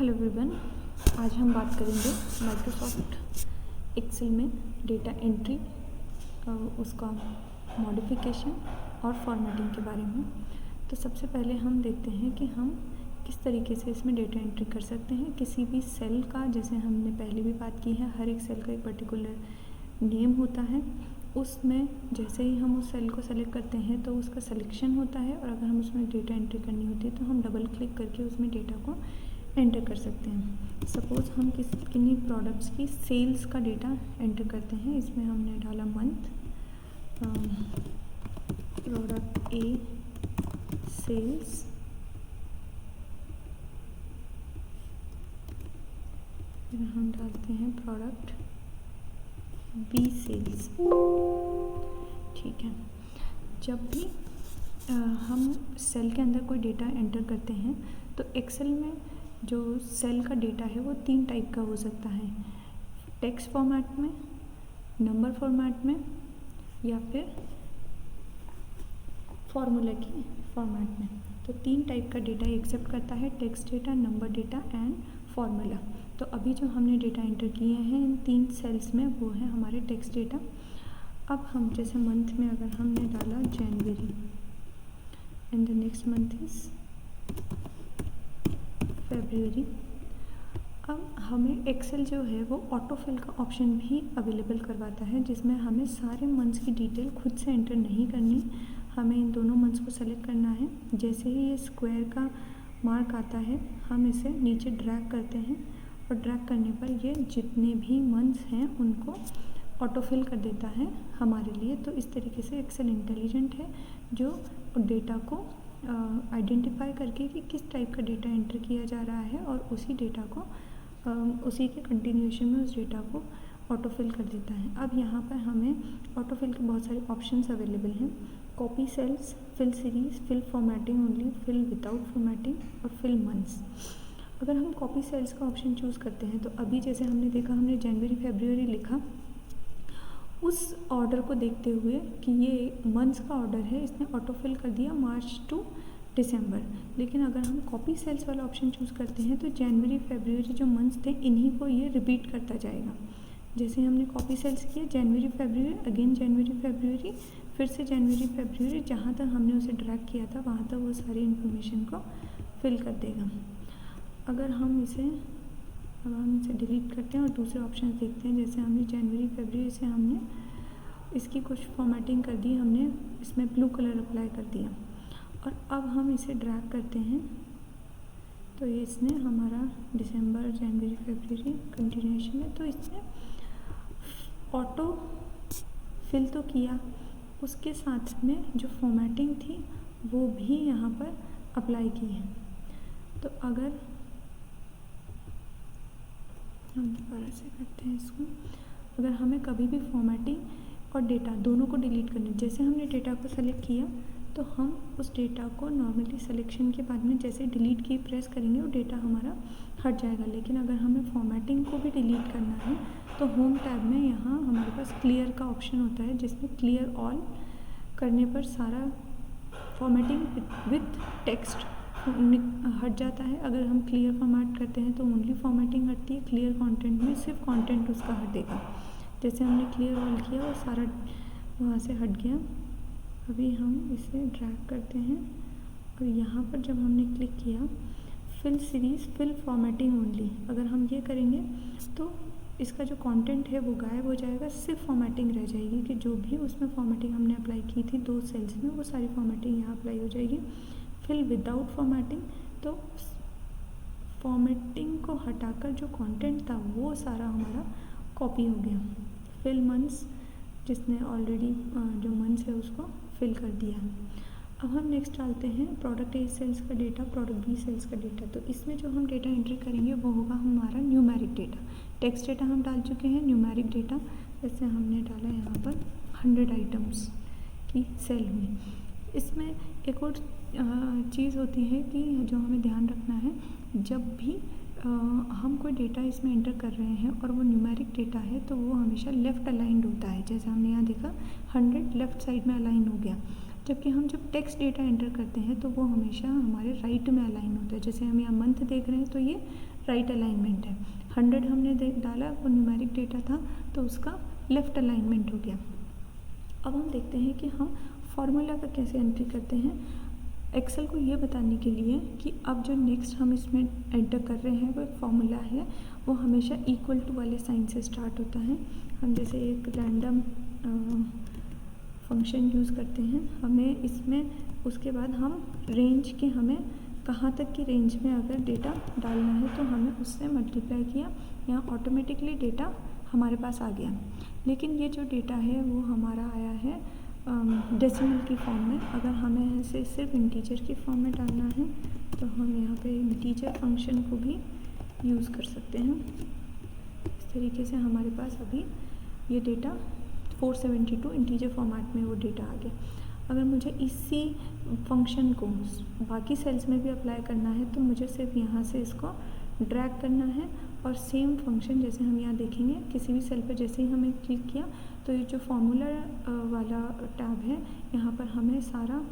Hello everyone, आज हम बात करेंगे माइक्रोसॉफ्ट एक्सेल में डेटा एंट्री, उसका मॉडिफिकेशन और फॉर्मेटिंग के बारे में। तो सबसे पहले हम देखते हैं कि हम किस तरीके से इसमें डेटा एंट्री कर सकते हैं। किसी भी सेल का, जैसे हमने पहले भी बात की है, हर एक सेल का एक पर्टिकुलर नेम होता है। उसमें जैसे ही हम उस सेल को सेलेक्ट करते हैं तो उसका सिलेक्शन होता है, और अगर हम उसमें डेटा एंट्री करनी होती है तो हम डबल क्लिक करके उसमें डेटा को एंटर कर सकते हैं। सपोज़ हम किन्हीं प्रोडक्ट्स की सेल्स का डेटा एंटर करते हैं। इसमें हमने डाला मंथ, प्रोडक्ट ए सेल्स, फिर हम डालते हैं प्रोडक्ट बी सेल्स। ठीक है, जब भी हम सेल के अंदर कोई डेटा एंटर करते हैं तो एक्सेल में जो सेल का डेटा है वो 3 टाइप का हो सकता है, टेक्स्ट फॉर्मेट में, नंबर फॉर्मेट में, या फिर फॉर्मूला की फॉर्मेट में। तो 3 टाइप का डेटा एक्सेप्ट करता है, text data, number data and formula. तो अभी जो हमने डेटा एंटर किए हैं इन 3 सेल्स में, वो है हमारे टेक्स्ट डेटा। अब हम जैसे मंथ में अगर हमने डाला January and the next month is February, अब हमें एक्सेल जो है वो ऑटो फिल का ऑप्शन भी अवेलेबल करवाता है, जिसमें हमें सारे मंथ्स की डिटेल खुद से एंटर नहीं करनी। हमें इन दोनों मंथ्स को सेलेक्ट करना है। जैसे ही ये स्क्वायर का मार्क आता है हम इसे नीचे ड्रैग करते हैं, और ड्रैग करने पर ये जितने भी मंथ्स हैं उनको ऑटो फिल कर देता है हमारे लिए। तो इस तरीके से एक्सेल इंटेलिजेंट है, जो डेटा को आइडेंटिफाई करके कि किस टाइप का डेटा एंटर किया जा रहा है, और उसी डेटा को उसी के कंटिन्यूएशन में उस डेटा को ऑटो फिल कर देता है। अब यहाँ पर हमें ऑटो फिल के बहुत सारे ऑप्शंस अवेलेबल हैं, copy cells, fill series, fill formatting only, fill without formatting और फिल मंथ्स। अगर हम कॉपी सेल्स का ऑप्शन चूज़ करते हैं तो अभी जैसे हमने देखा, हमने जनवरी फरवरी लिखा, उस ऑर्डर को देखते हुए कि ये मंथ्स का ऑर्डर है, इसने ऑटो फिल कर दिया मार्च टू दिसंबर। लेकिन अगर हम कॉपी सेल्स वाला ऑप्शन चूज़ करते हैं तो जनवरी फरवरी जो मंथ्स थे इन्हीं को ये रिपीट करता जाएगा। जैसे हमने कॉपी सेल्स किया, जनवरी फरवरी, अगेन जनवरी फरवरी, फिर से जनवरी फरवरी, जहाँ तक हमने उसे ड्रैग किया था वहाँ तक वो सारी इन्फॉर्मेशन को फिल कर देगा। अगर हम इसे डिलीट करते हैं और दूसरे ऑप्शन देखते हैं, जैसे हमने जनवरी फरवरी से हमने इसकी कुछ फॉर्मेटिंग कर दी, हमने इसमें ब्लू कलर अप्लाई कर दिया, और अब हम इसे ड्रैग करते हैं तो ये इसने हमारा दिसंबर, जनवरी, फरवरी कंटिन्यूएशन में, तो इसने ऑटो फिल तो किया, उसके साथ में जो फॉर्मेटिंग थी वो भी यहाँ पर अप्लाई की है। तो अगर हम दोबारा से करते हैं इसको, अगर हमें कभी भी फॉर्मेटिंग और डेटा दोनों को डिलीट करना है, जैसे हमने डेटा को सेलेक्ट किया तो हम उस डेटा को नॉर्मली सिलेक्शन के बाद में जैसे डिलीट की प्रेस करेंगे वो डेटा हमारा हट जाएगा। लेकिन अगर हमें फॉर्मेटिंग को भी डिलीट करना है तो होम टैब में यहाँ हमारे पास क्लियर का ऑप्शन होता है, जिसमें क्लियर ऑल करने पर सारा फॉर्मेटिंग विथ टेक्स्ट हट जाता है। अगर हम क्लियर फॉर्मेट करते हैं तो ओनली फॉर्मेटिंग हटती है, क्लियर कंटेंट में सिर्फ कंटेंट उसका हटेगा। जैसे हमने क्लियर ऑल किया और सारा वहाँ से हट गया। अभी हम इसे ड्रैग करते हैं और यहाँ पर जब हमने क्लिक किया fill series, fill formatting only, अगर हम ये करेंगे तो इसका जो कंटेंट है वो गायब हो जाएगा, सिर्फ फॉर्मेटिंग रह जाएगी कि जो भी उसमें फॉर्मेटिंग हमने अप्लाई की थी 2 सेल्स में वो सारी फॉर्मेटिंग यहाँ अप्लाई हो जाएगी। फिल विदाउट फॉर्मेटिंग, तो फॉर्मेटिंग को हटाकर जो कंटेंट था वो सारा हमारा कॉपी हो गया। फिल मंथ्स, जिसने ऑलरेडी जो मंथ्स है उसको फिल कर दिया। अब हम नेक्स्ट डालते हैं प्रोडक्ट ए सेल्स का डेटा, प्रोडक्ट बी सेल्स का डेटा। तो इसमें जो हम डेटा एंट्री करेंगे वो होगा हमारा न्यूमेरिक डेटा। टेक्स्ट डेटा हम डाल चुके हैं, न्यूमेरिक डेटा जैसे हमने डाला यहाँ पर 100 आइटम्स की सेल में। इसमें एक और चीज़ होती है कि जो हमें ध्यान रखना है, जब भी हम कोई डेटा इसमें एंटर कर रहे हैं और वो न्यूमेरिक डेटा है तो वो हमेशा लेफ़्ट अलाइंड होता है। जैसे हमने यहाँ देखा 100 लेफ़्ट साइड में अलाइन हो गया। जबकि हम जब टेक्स्ट डेटा एंटर करते हैं तो वो हमेशा हमारे राइट में अलाइन होता है। जैसे हम यहाँ मंथ देख रहे हैं तो ये राइट अलाइनमेंट है। 100 हमने डाला, वो न्यूमेरिक डेटा था तो उसका लेफ़्ट अलाइनमेंट हो गया। अब हम देखते हैं कि हम फॉर्मूला का कैसे एंट्री करते हैं एक्सेल को ये बताने के लिए कि अब जो नेक्स्ट हम इसमें एंटर कर रहे हैं वो एक फॉर्मूला है, वो हमेशा इक्वल टू वाले साइन से स्टार्ट होता है। हम जैसे एक रैंडम फंक्शन यूज़ करते हैं, हमें इसमें उसके बाद हम रेंज के, हमें कहाँ तक की रेंज में अगर डेटा डालना है तो हमें उससे मल्टीप्लाई किया, यहाँ ऑटोमेटिकली डेटा हमारे पास आ गया। लेकिन ये जो डेटा है वो हमारा आया है डेसिमल की फॉर्म में। अगर हमें इसे सिर्फ इंटीजर की फॉर्म में डालना है तो हम यहाँ पे इंटीजर फंक्शन को भी यूज़ कर सकते हैं। इस तरीके से हमारे पास अभी ये डेटा 472 इंटीजर फॉर्मेट में वो डेटा आ गया। अगर मुझे इसी फंक्शन को बाकी सेल्स में भी अप्लाई करना है तो मुझे सिर्फ यहाँ से इसको ड्रैग करना है और सेम फंक्शन जैसे हम यहाँ देखेंगे किसी भी सेल पर जैसे ही हमें क्लिक किया तो ये जो फॉर्मूला वाला टैब है यहाँ पर हमें सारा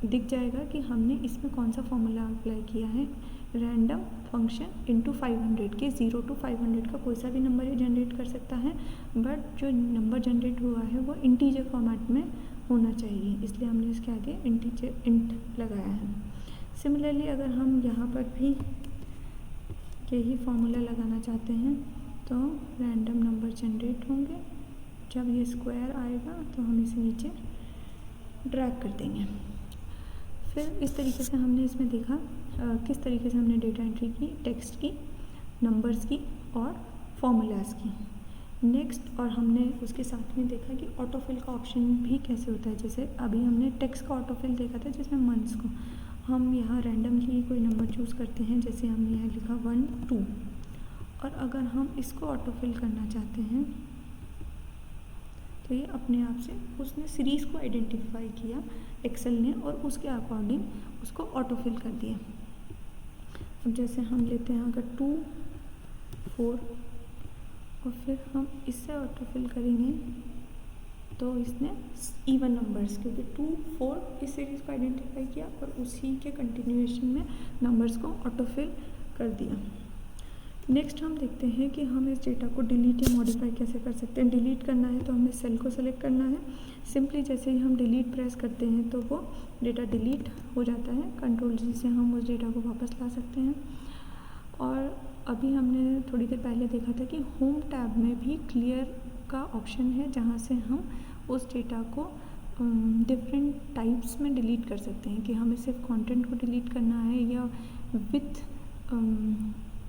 दिख जाएगा कि हमने इसमें कौन सा फॉर्मूला अप्लाई किया है। रैंडम फंक्शन इनटू 500 के 0 to 500 का कोई सा भी नंबर ये जनरेट कर सकता है, बट जो नंबर जनरेट हुआ है वो इंटीजर फॉर्मेट में होना चाहिए, इसलिए हमने इसके आगे इंट लगाया है। सिमिलरली अगर हम यहाँ पर भी यही फॉर्मूला लगाना चाहते हैं तो रैंडम नंबर जनरेट होंगे, जब ये स्क्वायर आएगा तो हम इसे नीचे ड्रैग कर देंगे। फिर इस तरीके से हमने इसमें देखा किस तरीके से हमने डेटा एंट्री की, टेक्स्ट की, नंबर्स की और फॉर्मूलाज की। नेक्स्ट और हमने उसके साथ में देखा कि ऑटोफिल का ऑप्शन भी कैसे होता है। जैसे अभी हमने टेक्स्ट का ऑटोफिल देखा था जिसमें मंथ्स को हम यहाँ रैंडमली कोई नंबर चूज़ करते हैं, जैसे हमने यहाँ लिखा 1 2, और अगर हम इसको ऑटोफिल करना चाहते हैं तो ये अपने आप से उसने सीरीज़ को आइडेंटिफाई किया एक्सेल ने और उसके अकॉर्डिंग उसको ऑटोफिल कर दिया। अब जैसे हम लेते हैं अगर 2 4 और फिर हम इससे ऑटोफिल करेंगे तो इसने इवन नंबर्स, क्योंकि 2 4 इस सीरीज़ को आइडेंटिफाई किया और उसी के कंटिन्यूएशन में नंबर्स को ऑटोफिल कर दिया। नेक्स्ट हम देखते हैं कि हम इस डेटा को डिलीट या मॉडिफाई कैसे कर सकते हैं। डिलीट करना है तो हमें सेल को सेलेक्ट करना है, सिंपली जैसे ही हम डिलीट प्रेस करते हैं तो वो डेटा डिलीट हो जाता है। कंट्रोल जी से हम उस डेटा को वापस ला सकते हैं। और अभी हमने थोड़ी देर पहले देखा था कि होम टैब में भी क्लियर का ऑप्शन है, जहाँ से हम उस डेटा को डिफरेंट टाइप्स में डिलीट कर सकते हैं कि हमें सिर्फ कंटेंट को डिलीट करना है या विथ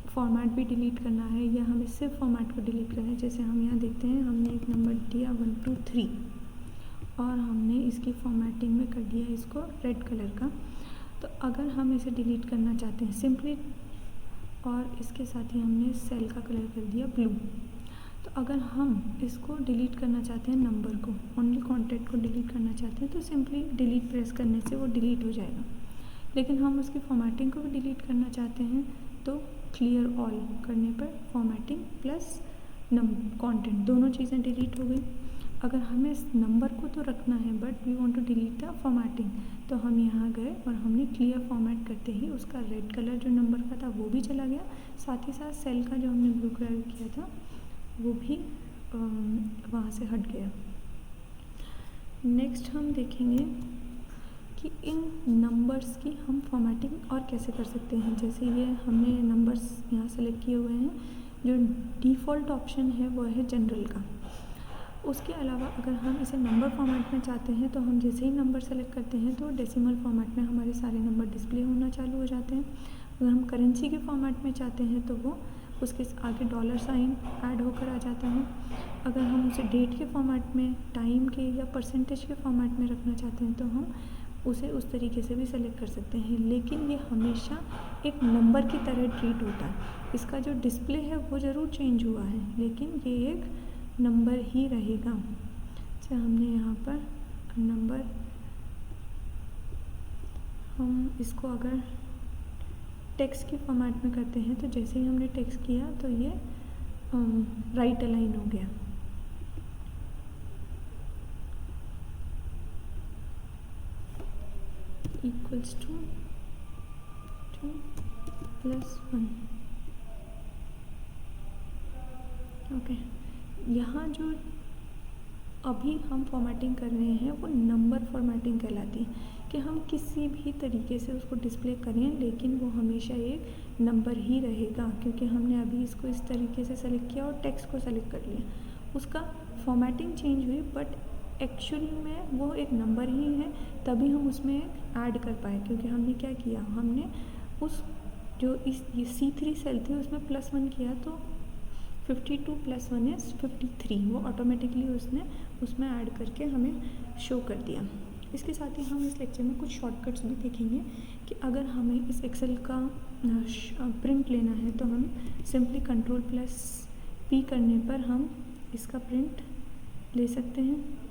फॉर्मेट भी डिलीट करना है या हमें सिर्फ फॉर्मेट को डिलीट करना है। जैसे हम यहाँ देखते हैं हमने एक नंबर दिया 1 2 3 और हमने इसकी फॉर्मेटिंग में कर दिया इसको रेड कलर का। तो अगर हम इसे डिलीट करना चाहते हैं सिंपली, और इसके साथ ही हमने सेल का कलर कर दिया ब्लू। तो अगर हम इसको डिलीट करना चाहते हैं, नंबर को, ओनली कॉन्टेंट को डिलीट करना चाहते हैं तो सिंपली डिलीट प्रेस करने से वो डिलीट हो जाएगा। लेकिन हम उसकी फॉर्मेटिंग को भी डिलीट करना चाहते हैं तो क्लियर ऑल करने पर फॉर्मेटिंग प्लस कंटेंट दोनों चीज़ें डिलीट हो गई। अगर हमें इस नंबर को तो रखना है but we want to delete the formatting, तो हम यहाँ गए और हमने क्लियर फॉर्मेट करते ही उसका रेड कलर जो नंबर का था वो भी चला गया, साथ ही साथ सेल का जो हमने ब्लू कलर किया था वो भी वहाँ से हट गया। नेक्स्ट हम देखेंगे कि इन नंबर्स की हम फॉर्मेटिंग और कैसे कर सकते हैं। जैसे ये हमने नंबर्स यहाँ सेलेक्ट किए हुए हैं, जो डिफ़ॉल्ट ऑप्शन है वो है जनरल का। उसके अलावा अगर हम इसे नंबर फॉर्मेट में चाहते हैं तो हम जैसे ही नंबर सेलेक्ट करते हैं तो डेसिमल फॉर्मेट में हमारे सारे नंबर डिस्प्ले होना चालू हो जाते हैं। अगर हम करेंसी के फॉर्मेट में चाहते हैं तो वो उसके आगे डॉलर साइन ऐड होकर आ जाता है। अगर हम उसे डेट के फॉर्मेट में, टाइम के या परसेंटेज के फॉर्मेट में रखना चाहते हैं तो हम उसे उस तरीके से भी सेलेक्ट कर सकते हैं। लेकिन ये हमेशा एक नंबर की तरह ट्रीट होता है। इसका जो डिस्प्ले है वो ज़रूर चेंज हुआ है लेकिन ये एक नंबर ही रहेगा। जैसे हमने यहाँ पर नंबर, हम इसको अगर टेक्स्ट की फॉर्मेट में करते हैं तो जैसे ही हमने टेक्स्ट किया तो ये राइट अलाइन हो गया। Equals to 2 + 1। ओके, यहाँ जो अभी हम फॉर्मेटिंग कर रहे हैं वो नंबर फॉर्मेटिंग कहलाती है, कि हम किसी भी तरीके से उसको डिस्प्ले करें लेकिन वो हमेशा एक नंबर ही रहेगा, क्योंकि हमने अभी इसको इस तरीके से सेलेक्ट किया और टेक्स्ट को सेलेक्ट कर लिया। उसका फॉर्मेटिंग चेंज हुई बट एक्चुअली में वो एक नंबर ही है, तभी हम उसमें ऐड कर पाए, क्योंकि हमने क्या किया, हमने उस जो ये C3 सेल थी उसमें +1 किया, तो 52 + 1 = 53, वो ऑटोमेटिकली उसने उसमें ऐड करके हमें शो कर दिया। इसके साथ ही हम इस लेक्चर में कुछ शॉर्टकट्स भी देखेंगे कि अगर हमें इस एक्सेल का प्रिंट लेना है तो हम सिंपली Ctrl+P करने पर हम इसका प्रिंट ले सकते हैं।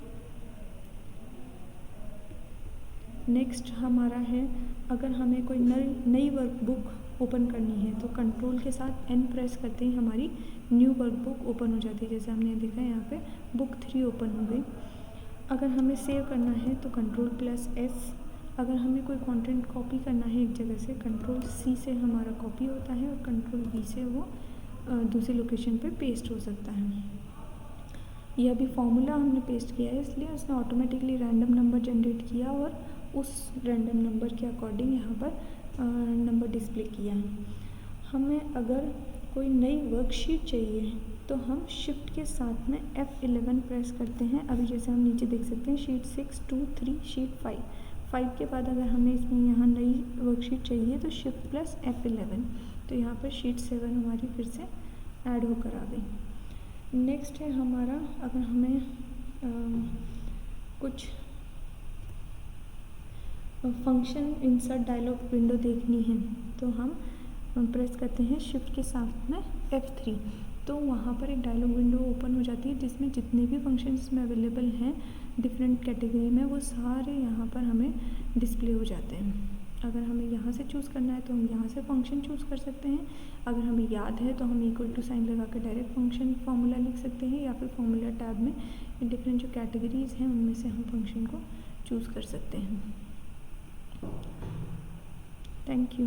नेक्स्ट हमारा है, अगर हमें कोई नई वर्कबुक ओपन करनी है तो कंट्रोल के साथ N प्रेस करते ही हमारी न्यू वर्कबुक ओपन हो जाती है। जैसे हमने देखा यहाँ पे बुक 3 ओपन हो गई। अगर हमें सेव करना है तो Ctrl+S। अगर हमें कोई कंटेंट कॉपी करना है एक जगह से, Ctrl+C से हमारा कॉपी होता है और Ctrl+V से वो दूसरी लोकेशन पे पेस्ट हो सकता है। यह भी फॉर्मूला हमने पेस्ट किया है, इसलिए उसने ऑटोमेटिकली रैंडम नंबर जनरेट किया और उस रैंडम नंबर के अकॉर्डिंग यहाँ पर नंबर डिस्प्ले किया। हमें अगर कोई नई वर्कशीट चाहिए तो हम शिफ्ट के साथ में F11 प्रेस करते हैं। अभी जैसे हम नीचे देख सकते हैं शीट 6, 2, 3, शीट 5 के बाद अगर हमें इसमें यहाँ नई वर्कशीट चाहिए तो शिफ्ट + F11, तो यहाँ पर शीट 7 हमारी फिर से ऐड होकर आ गई। नेक्स्ट है हमारा, अगर हमें कुछ फंक्शन इंसर्ट डायलॉग विंडो देखनी है तो हम प्रेस करते हैं शिफ्ट के साथ में F3, तो वहाँ पर एक डायलॉग विंडो ओपन हो जाती है जिसमें जितने भी फंक्शंस में अवेलेबल हैं डिफरेंट कैटेगरी में, वो सारे यहाँ पर हमें डिस्प्ले हो जाते हैं। अगर हमें यहाँ से चूज़ करना है तो हम यहाँ से फंक्शन चूज़ कर सकते हैं। अगर हमें याद है तो हम = साइन लगा कर डायरेक्ट फंक्शन फार्मूला लिख सकते हैं, या फिर फार्मूला टैब में डिफरेंट जो कैटेगरीज़ हैं उनमें से हम फंक्शन को चूज़ कर सकते हैं। Thank you.